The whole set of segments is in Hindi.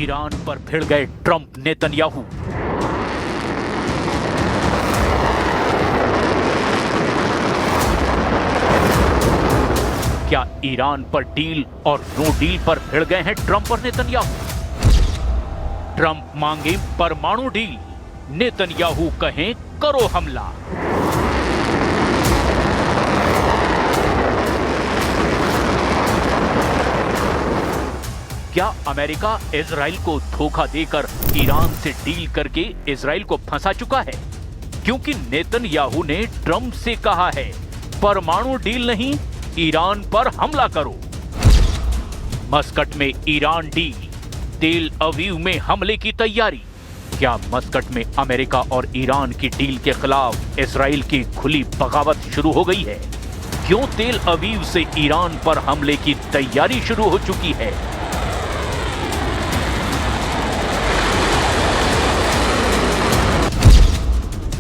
ईरान पर भिड़ गए ट्रंप नेतन्याहू। क्या ईरान पर डील और नो डील पर भिड़ गए हैं ट्रंप और नेतन्याहू? ट्रंप मांगे परमाणु डील, नेतन्याहू कहें करो हमला। क्या अमेरिका इजराइल को धोखा देकर ईरान से डील करके इजराइल को फंसा चुका है? क्योंकि नेतन्याहू ने ट्रंप से कहा है परमाणु डील नहीं, ईरान पर हमला करो। मस्कट में ईरान डील, तेल अवीव में हमले की तैयारी। क्या मस्कट में अमेरिका और ईरान की डील के खिलाफ इजराइल की खुली बगावत शुरू हो गई है? क्यों तेल अवीव से ईरान पर हमले की तैयारी शुरू हो चुकी है?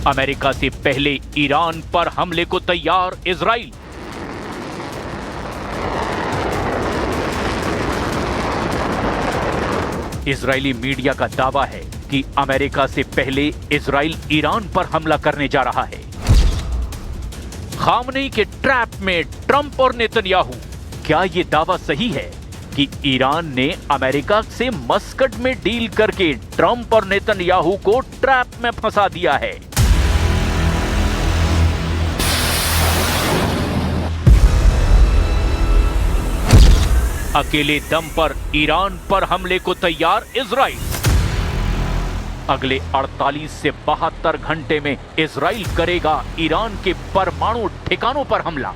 अमेरिका से पहले ईरान पर हमले को तैयार इजराइल। इजरायली मीडिया का दावा है कि अमेरिका से पहले इजराइल ईरान पर हमला करने जा रहा है। खामनेई के ट्रैप में ट्रंप और नेतन्याहू। क्या यह दावा सही है कि ईरान ने अमेरिका से मस्कट में डील करके ट्रंप और नेतन्याहू को ट्रैप में फंसा दिया है? अकेले दम पर ईरान पर हमले को तैयार इजराइल। अगले 48 से 72 घंटे में इजराइल करेगा ईरान के परमाणु ठिकानों पर हमला।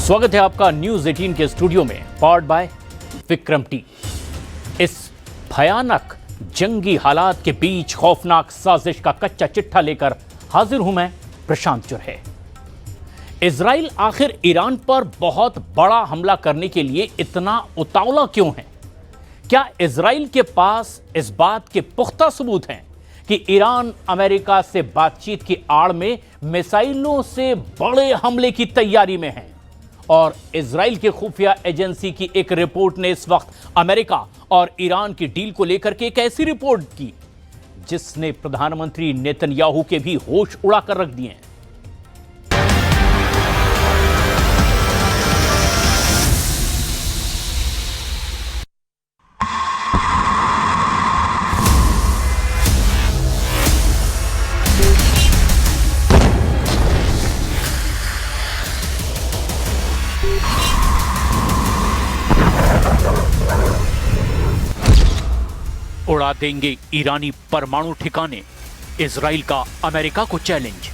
स्वागत है आपका न्यूज 18 के स्टूडियो में, पावर्ड बाय विक्रम टी। इस भयानक जंगी हालात के बीच खौफनाक साजिश का कच्चा चिट्ठा लेकर हाजिर हूं मैं, प्रशांत चुरहे। इजराइल आखिर ईरान पर बहुत बड़ा हमला करने के लिए इतना उतावला क्यों है? क्या इजराइल के पास इस बात के पुख्ता सबूत हैं कि ईरान अमेरिका से बातचीत की आड़ में मिसाइलों से बड़े हमले की तैयारी में है? और इजराइल के खुफिया एजेंसी की एक रिपोर्ट ने इस वक्त अमेरिका और ईरान की डील को लेकर के एक ऐसी रिपोर्ट की जिसने प्रधानमंत्री नेतन्याहू के भी होश उड़ाकर रख दिए हैं। उड़ा देंगे ईरानी परमाणु ठिकाने, इजराइल का अमेरिका को चैलेंज।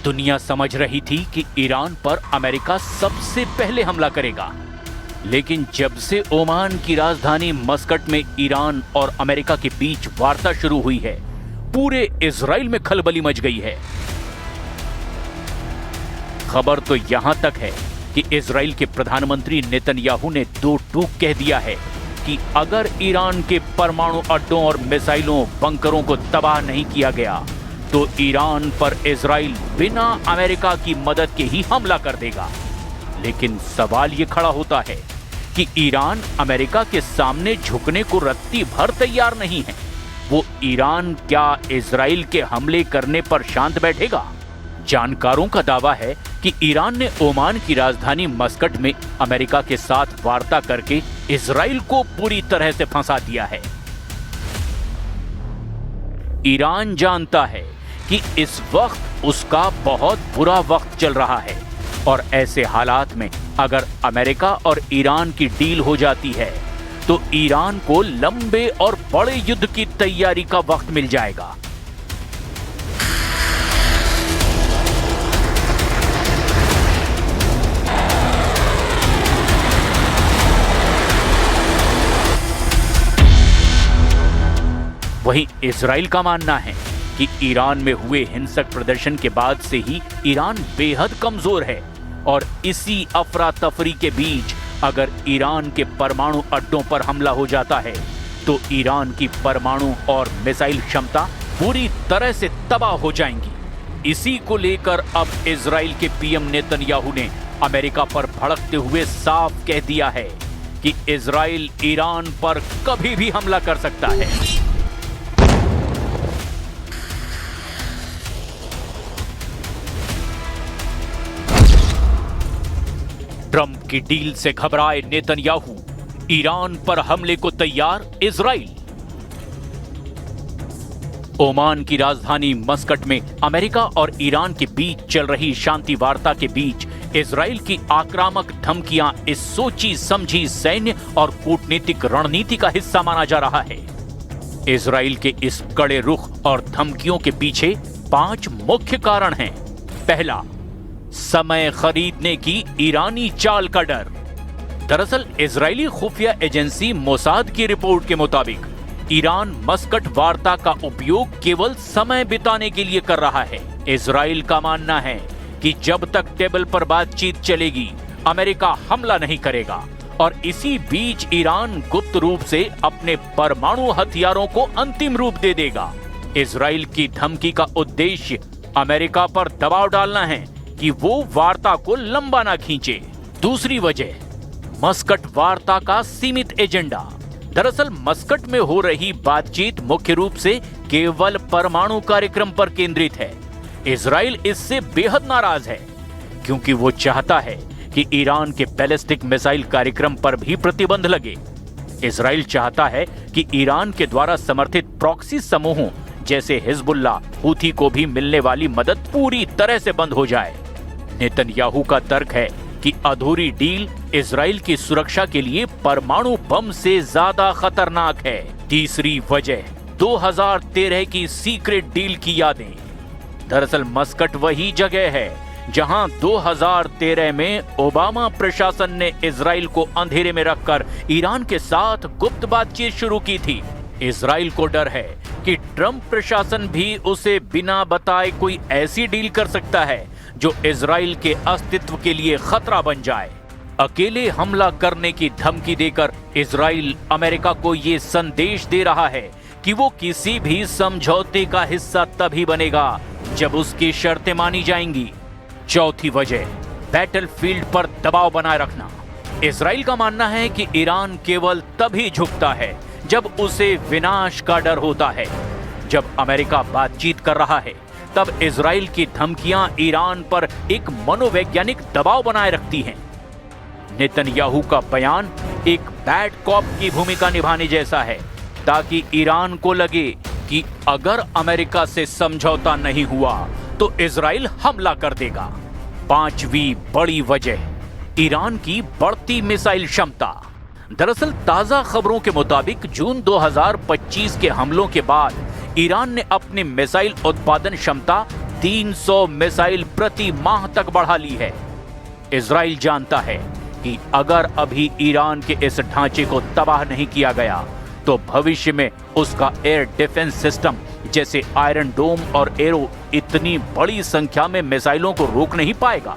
दुनिया समझ रही थी कि ईरान पर अमेरिका सबसे पहले हमला करेगा, लेकिन जब से ओमान की राजधानी मस्कट में ईरान और अमेरिका के बीच वार्ता शुरू हुई है, पूरे इजराइल में खलबली मच गई है। खबर तो यहां तक है कि इजराइल के प्रधानमंत्री नेतन्याहू ने दो टूक कह दिया है कि अगर ईरान के परमाणु अड्डों और मिसाइलों बंकरों को तबाह नहीं किया गया तो ईरान पर इजराइल बिना अमेरिका की मदद के ही हमला कर देगा। लेकिन सवाल यह खड़ा होता है कि ईरान अमेरिका के सामने झुकने को रत्ती भर तैयार नहीं है। वो ईरान क्या इजराइल के हमले करने पर शांत बैठेगा? जानकारों का दावा है कि ईरान ने ओमान की राजधानी मस्कट में अमेरिका के साथ वार्ता करके इजराइल को पूरी तरह से फंसा दिया है। ईरान जानता है कि इस वक्त उसका बहुत बुरा वक्त चल रहा है और ऐसे हालात में अगर अमेरिका और ईरान की डील हो जाती है तो ईरान को लंबे और बड़े युद्ध की तैयारी का वक्त मिल जाएगा। वहीं इजराइल का मानना है कि ईरान में हुए हिंसक प्रदर्शन के बाद से ही ईरान बेहद कमजोर है और इसी अफरा तफरी के बीच अगर ईरान के परमाणु अड्डों पर हमला हो जाता है तो ईरान की परमाणु और मिसाइल क्षमता पूरी तरह से तबाह हो जाएंगी। इसी को लेकर अब इजराइल के पीएम नेतन्याहू ने अमेरिका पर भड़कते हुए साफ कह दिया है कि इजराइल ईरान पर कभी भी हमला कर सकता है। ट्रंप की डील से घबराए नेतन्याहू, ईरान पर हमले को तैयार इजराइल। ओमान की राजधानी मस्कट में अमेरिका और ईरान के बीच चल रही शांति वार्ता के बीच इजराइल की आक्रामक धमकियां इस सोची समझी सैन्य और कूटनीतिक रणनीति का हिस्सा माना जा रहा है। इजराइल के इस कड़े रुख और धमकियों के पीछे 5 मुख्य कारण हैं। पहला, समय खरीदने की ईरानी चाल का डर। दरअसल इजरायली खुफिया एजेंसी मोसाद की रिपोर्ट के मुताबिक ईरान मस्कट वार्ता का उपयोग केवल समय बिताने के लिए कर रहा है। इजराइल का मानना है कि जब तक टेबल पर बातचीत चलेगी अमेरिका हमला नहीं करेगा और इसी बीच ईरान गुप्त रूप से अपने परमाणु हथियारों को अंतिम रूप दे देगा। इजराइल की धमकी का उद्देश्य अमेरिका पर दबाव डालना है कि वो वार्ता को लंबा ना खींचे। दूसरी वजह, मस्कट वार्ता का सीमित एजेंडा। दरअसल मस्कट में हो रही बातचीत मुख्य रूप से केवल परमाणु कार्यक्रम पर केंद्रित है। इजराइल इससे बेहद नाराज है क्योंकि वो चाहता है कि ईरान के बैलिस्टिक मिसाइल कार्यक्रम पर भी प्रतिबंध लगे। इजराइल चाहता है कि ईरान के द्वारा समर्थित प्रॉक्सी समूहों जैसे हिजबुल्लाह, हूथी को भी मिलने वाली मदद पूरी तरह से बंद हो जाए। नेतन्याहू का तर्क है कि अधूरी डील इजराइल की सुरक्षा के लिए परमाणु बम से ज्यादा खतरनाक है। तीसरी वजह, 2013 की सीक्रेट डील की यादें। दरअसल मस्कट वही जगह है जहां 2013 में ओबामा प्रशासन ने इजराइल को अंधेरे में रखकर ईरान के साथ गुप्त बातचीत शुरू की थी। इजराइल को डर है कि ट्रंप प्रशासन भी उसे बिना बताए कोई ऐसी डील कर सकता है जो इजराइल के अस्तित्व के लिए खतरा बन जाए। अकेले हमला करने की धमकी देकर इजराइल अमेरिका को ये संदेश दे रहा है कि वो किसी भी समझौते का हिस्सा तभी बनेगा जब उसकी शर्तें मानी जाएंगी। चौथी वजह, बैटलफील्ड पर दबाव बनाए रखना। इजराइल का मानना है कि ईरान केवल तभी झुकता है जब उसे विनाश का डर होता है। जब अमेरिका बातचीत कर रहा है तब इजराइल की धमकियां ईरान पर एक मनोवैज्ञानिक दबाव बनाए रखती हैं। नेतन्याहू का बयान एक बैड कॉप की भूमिका निभाने जैसा है ताकि ईरान को लगे कि अगर अमेरिका से समझौता नहीं हुआ तो इजराइल हमला कर देगा। पांचवी बड़ी वजह, ईरान की बढ़ती मिसाइल क्षमता। दरअसल ताजा खबरों के मुताबिक जून 2025 के हमलों के बाद ईरान ने अपनी मिसाइल उत्पादन क्षमता 300 मिसाइल प्रति माह तक बढ़ा ली है। इजराइल जानता है कि अगर अभी ईरान के इस ढांचे को तबाह नहीं किया गया तो भविष्य में उसका एयर डिफेंस सिस्टम जैसे आयरन डोम और एरो इतनी बड़ी संख्या में मिसाइलों को रोक नहीं पाएगा।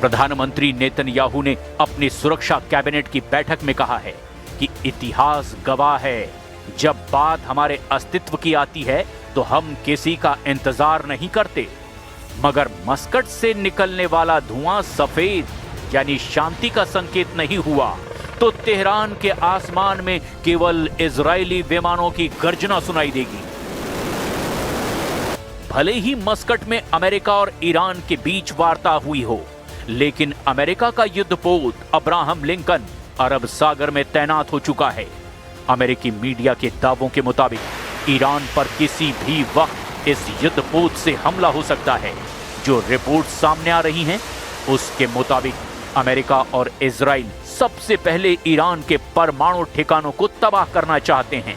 प्रधानमंत्री नेतन्याहू ने अपनी सुरक्षा कैबिनेट की बैठक में कहा है कि इतिहास गवाह है, जब बात हमारे अस्तित्व की आती है तो हम किसी का इंतजार नहीं करते। मगर मस्कट से निकलने वाला धुआं सफेद यानी शांति का संकेत नहीं हुआ तो तेहरान के आसमान में केवल इजरायली विमानों की गर्जना सुनाई देगी। भले ही मस्कट में अमेरिका और ईरान के बीच वार्ता हुई हो, लेकिन अमेरिका का युद्धपोत अब्राहम लिंकन अरब सागर में तैनात हो चुका है। अमेरिकी मीडिया के दावों के मुताबिक ईरान पर किसी भी वक्त इस युद्धपोत से हमला हो सकता है। जो रिपोर्ट सामने आ रही हैं, उसके मुताबिक अमेरिका और इजराइल सबसे पहले ईरान के परमाणु ठिकानों को तबाह करना चाहते हैं।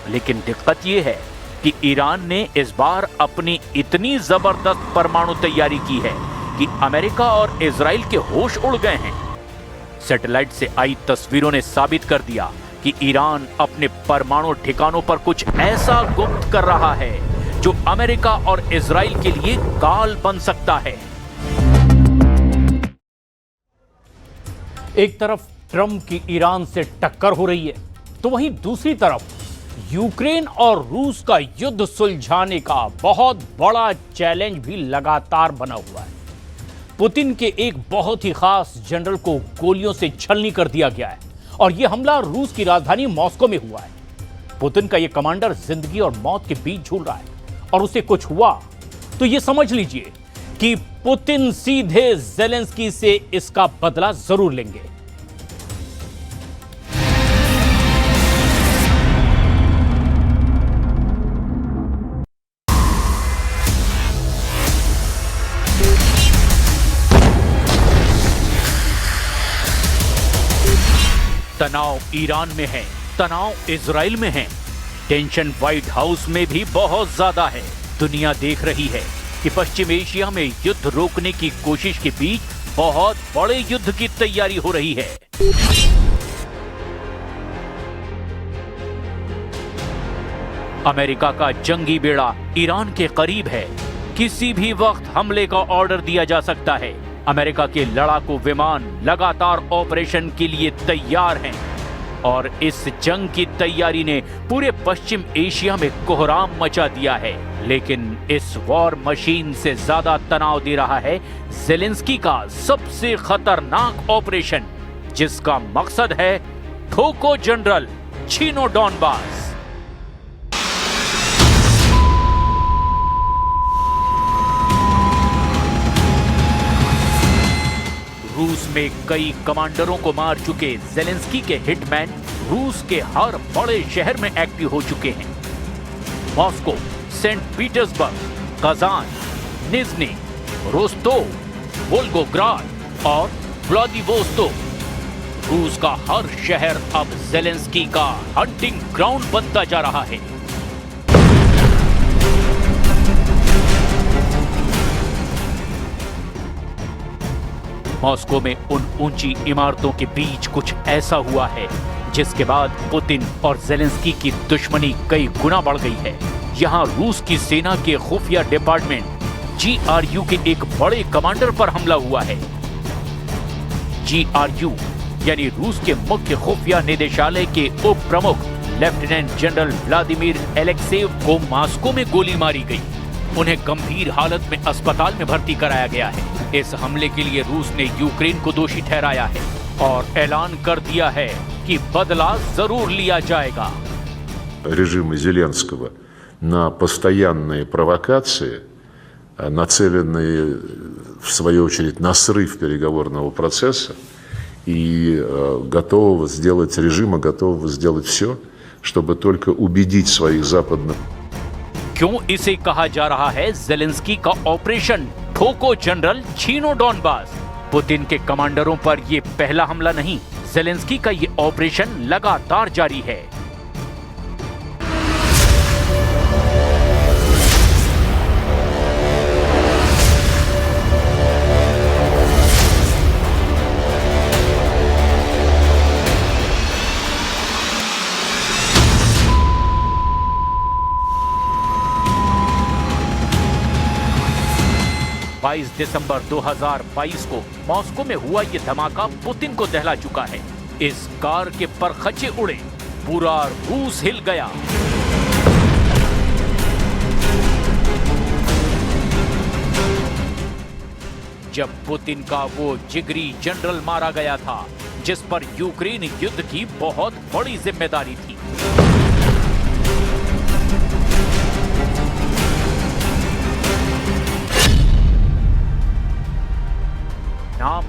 लेकिन दिक्कत ये है कि ईरान ने इस बार अपनी इतनी जबरदस्त परमाणु तैयारी की है कि अमेरिका और इजराइल के होश उड़ गए हैं। सैटेलाइट से आई तस्वीरों ने साबित कर दिया कि ईरान अपने परमाणु ठिकानों पर कुछ ऐसा गुप्त कर रहा है जो अमेरिका और इजराइल के लिए काल बन सकता है। एक तरफ ट्रंप की ईरान से टक्कर हो रही है, तो वहीं दूसरी तरफ यूक्रेन और रूस का युद्ध सुलझाने का बहुत बड़ा चैलेंज भी लगातार बना हुआ है। पुतिन के एक बहुत ही खास जनरल को गोलियों से छलनी कर दिया गया है और यह हमला रूस की राजधानी मॉस्को में हुआ है। पुतिन का यह कमांडर जिंदगी और मौत के बीच झूल रहा है और उसे कुछ हुआ तो यह समझ लीजिए कि पुतिन सीधे ज़ेलेंस्की से इसका बदला जरूर लेंगे। तनाव ईरान में है, तनाव इजराइल में है, टेंशन व्हाइट हाउस में भी बहुत ज्यादा है। दुनिया देख रही है कि पश्चिम एशिया में युद्ध रोकने की कोशिश के बीच बहुत बड़े युद्ध की तैयारी हो रही है। अमेरिका का जंगी बेड़ा ईरान के करीब है, किसी भी वक्त हमले का ऑर्डर दिया जा सकता है। अमेरिका के लड़ाकू विमान लगातार ऑपरेशन के लिए तैयार हैं और इस जंग की तैयारी ने पूरे पश्चिम एशिया में कोहराम मचा दिया है। लेकिन इस वॉर मशीन से ज्यादा तनाव दे रहा है ज़ेलेंस्की का सबसे खतरनाक ऑपरेशन, जिसका मकसद है ठोको जनरल, छीनो डॉनबास। रूस में कई कमांडरों को मार चुके ज़ेलेंस्की के हिटमैन रूस के हर बड़े शहर में एक्टिव हो चुके हैं। Moscow, Saint Petersburg, Kazan, Nizhny, Rostov, Volgograd और व्लादिवोस्तोक। रूस का हर शहर अब ज़ेलेंस्की का हंटिंग ग्राउंड बनता जा रहा है। मॉस्को में उन ऊंची इमारतों के बीच कुछ ऐसा हुआ है जिसके बाद पुतिन और ज़ेलेंस्की की दुश्मनी कई गुना बढ़ गई है। यहां रूस की सेना के खुफिया डिपार्टमेंट GRU के एक बड़े कमांडर पर हमला हुआ है। GRU यानी रूस के मुख्य खुफिया निदेशालय के उप प्रमुख लेफ्टिनेंट जनरल व्लादिमीर एलेक्सेव को मॉस्को में गोली मारी गई। उन्हें गंभीर हालत में अस्पताल में भर्ती कराया गया है। इस हमले के लिए रूस ने यूक्रेन को दोषी ठहराया है और ऐलान कर दिया है कि बदला जरूर लिया जाएगा। Режима Зеленского на постоянные провокации, нацеленные в свою очередь на срыв переговорного процесса и готового сделать все, чтобы только убедить своих западных. क्यों इसे कहा जा रहा है ज़ेलेंस्की का ऑपरेशन ठोको जनरल, छीनो डॉनबास? पुतिन के कमांडरों पर यह पहला हमला नहीं, ज़ेलेंस्की का यह ऑपरेशन लगातार जारी है। दिसंबर 2022 को मॉस्को में हुआ यह धमाका पुतिन को दहला चुका है। इस कार के परखच्चे उड़े, पूरा रूस हिल गया। जब पुतिन का वो जिगरी जनरल मारा गया था जिस पर यूक्रेन युद्ध की बहुत बड़ी जिम्मेदारी थी। नाम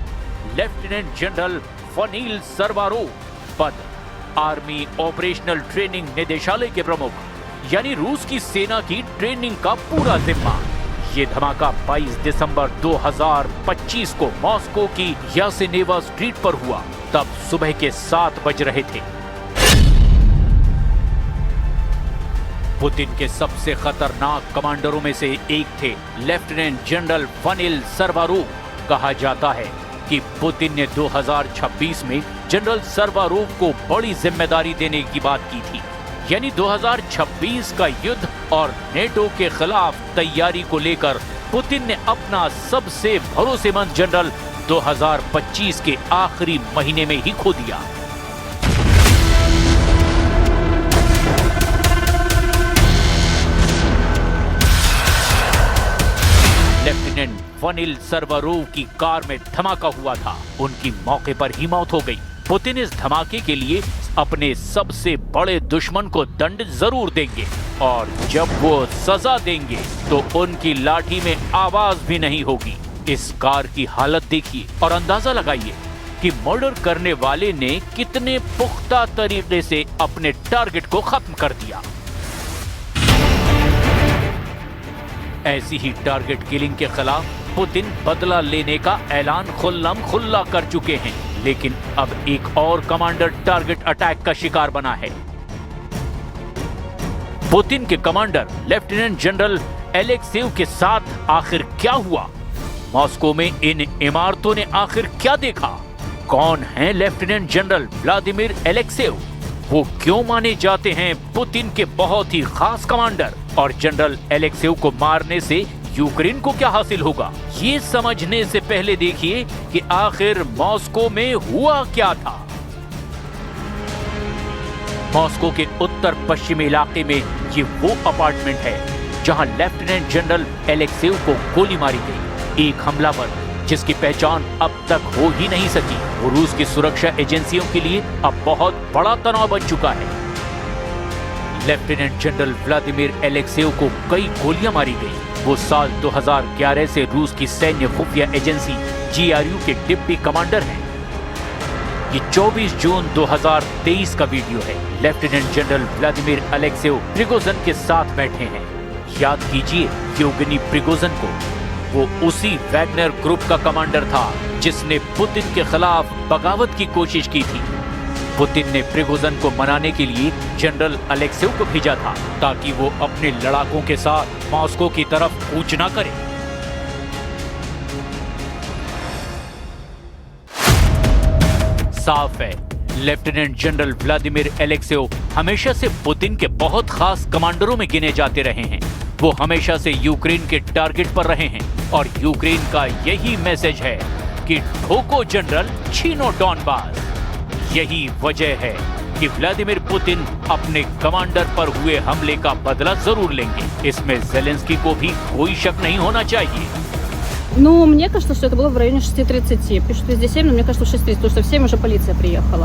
लेफ्टिनेंट जनरल फनील सरवारोव, पद आर्मी ऑपरेशनल ट्रेनिंग निदेशालय के प्रमुख, यानी रूस की सेना की ट्रेनिंग का पूरा जिम्मा। ये धमाका 22 दिसंबर 2025 को मॉस्को की यासेनेवा स्ट्रीट पर हुआ। तब सुबह के 7 बज रहे थे। पुतिन के सबसे खतरनाक कमांडरों में से एक थे लेफ्टिनेंट जनरल वनिल सर्वारोव। कहा जाता है कि पुतिन ने 2026 में जनरल सर्वारोव को बड़ी जिम्मेदारी देने की बात की थी। यानी 2026 का युद्ध और नेटो के खिलाफ तैयारी को लेकर पुतिन ने अपना सबसे भरोसेमंद जनरल 2025 के आखिरी महीने में ही खो दिया। लेफ्टिनेंट वनिल सर्वारोव की कार में धमाका हुआ था। उनकी मौके पर ही मौत हो गई। पुतिन इस धमाके के लिए अपने सबसे बड़े दुश्मन को दंड जरूर देंगे और जब वो सजा देंगे तो उनकी लाठी में आवाज भी नहीं होगी। इस कार की हालत देखिए और अंदाजा लगाइए कि मर्डर करने वाले ने कितने पुख्ता तरीके से अपने टारगेट को खत्म कर दिया। ऐसी ही टारगेट किलिंग के खिलाफ पुतिन बदला लेने का ऐलान खुल्लम खुल्ला कर चुके हैं, लेकिन अब एक और कमांडर टारगेट अटैक का शिकार बना है। पुतिन के कमांडर लेफ्टिनेंट जनरल एलेक्सेव के साथ आखिर क्या हुआ? मॉस्को में इन इमारतों ने आखिर क्या देखा? कौन है लेफ्टिनेंट जनरल व्लादिमीर एलेक्सेव? वो क्यों माने जाते हैं पुतिन के बहुत ही खास कमांडर? और जनरल एलेक्सेव को मारने से यूक्रेन को क्या हासिल होगा? ये समझने से पहले देखिए कि आखिर मॉस्को में हुआ क्या था। मॉस्को के उत्तर पश्चिमी इलाके में ये वो अपार्टमेंट है जहां लेफ्टिनेंट जनरल एलेक्सेव को गोली मारी गई। एक हमलावर जिसकी पहचान अब तक हो ही नहीं सकी, वो रूस की सुरक्षा एजेंसियों के लिए अब बहुत बड़ा तनाव बन चुका है। लेफ्टिनेंट जनरल व्लादिमीर एलेक्सेव को कई गोलियां मारी गई। वो साल 2011 से रूस की सैन्य खुफिया एजेंसी GRU के डिप्टी कमांडर हैं। ये 24 जून 2023 का वीडियो है। लेफ्टिनेंट जनरल व्लादिमीर एलेक्सेव प्रिगोजिन के साथ बैठे हैं। याद कीजिए येवगेनी प्रिगोजिन को। वो उसी वैगनर ग्रुप का कमांडर था जिसने पुतिन के खिलाफ बगावत की कोशिश की थी। पुतिन ने प्रिगोजिन को मनाने के लिए जनरल एलेक्सेव को भेजा था ताकि वो अपने लड़ाकों के साथ मॉस्को की तरफ कूच ना करे। साफ है, लेफ्टिनेंट जनरल व्लादिमीर एलेक्सेव हमेशा से पुतिन के बहुत खास कमांडरों में गिने जाते रहे हैं। वो हमेशा से यूक्रेन के टारगेट पर रहे हैं और यूक्रेन का यही मैसेज है कि ठोको जनरल, छीनो डॉनबास। यही वजह है कि व्लादिमीर पुतिन अपने कमांडर पर हुए हमले का बदला जरूर लेंगे। इसमें ज़ेलेंस्की को भी कोई शक नहीं होना चाहिए। Ну, мне кажется, что это было в районе 6:30. Пишут везде 7, но мне кажется, 6:30, потому что в 7 уже полиция приехала.